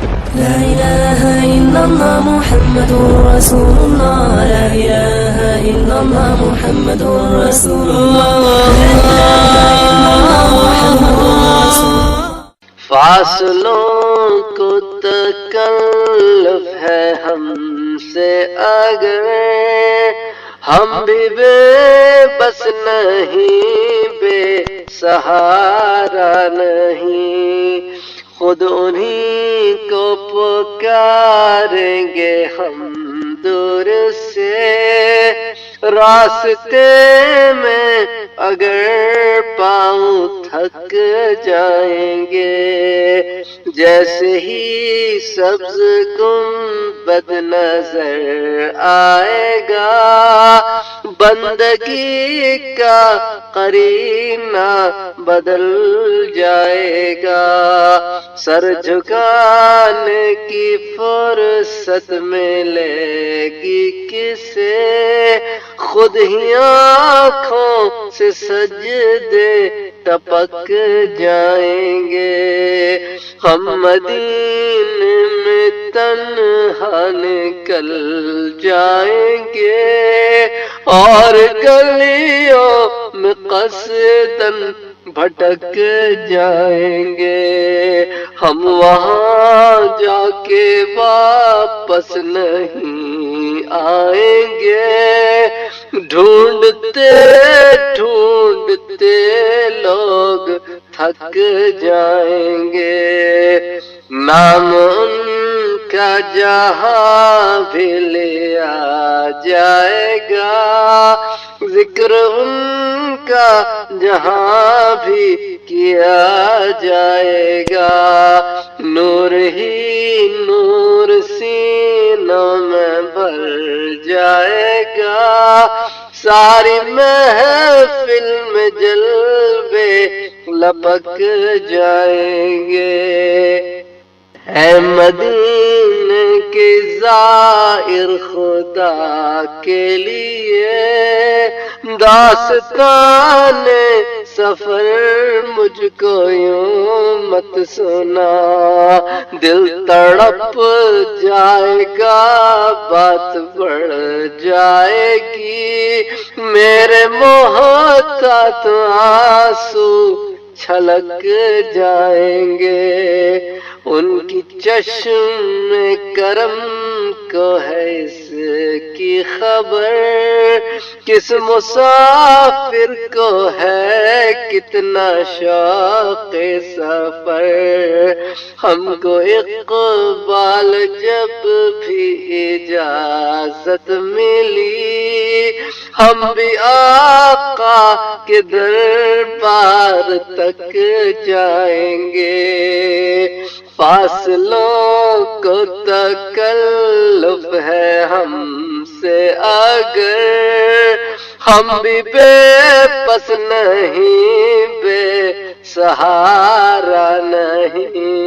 لا إله إلا الله محمد رسول الله. لا إله إلا الله محمد رسول الله. لا إله إلا الله محمد رسول الله. فاصلوں کو تکلف ہے ہم سے اگر ہم بھی بے بس نہیں، بے سہارا نہیں، خود انہی کو پکاریں گے ہم دور سے، راستے میں اگر پاؤں تھک جائیں گے، جیسے ہی سبز گنبد نظر آئے گا، بندگی کا قرینہ بدل جائے گا، سر جھکانے کی فرصت ملے گی کسے، خود ہی آنکھوں سے سجدے ٹپک جائیں گے، ہم مدینے میں تنہا نکل جائیں گے، اور گلیوں میں قصداً بھٹک جائیں گے، ہم وہاں جا کے واپس نہیں آئیں گے، ڈھونڈتے ڈھونڈتے لوگ تھک جائیں گے، نام ان کا جہاں بھی لیا جائے گا، ذکر ان کا جہاں بھی کیا جائے گا، نور ہی نور سینوں میں بھر جائے گا، ساری محفل میں جلوے لپک جائیں گے، اے مدینے کے زائر خدا کے لیے داستان سفر مجھ کو یوں مت سنا، دل تڑپ جائے گا، بات بڑھ جائے گی، میرے محتاط آنسو چھلک جائیں گے، ان کی چشم کرم کو ہے اس کی خبر، کس مسافر کو ہے کتنا شوق سفر، ہم کو اقبال جب بھی اجازت ملی، ہم بھی آقا کے دربار تک جائیں گے، فاصلوں کو تکلف ہے ہم سے اگر ہم بھی بے بس نہیں، بے سہارا نہیں،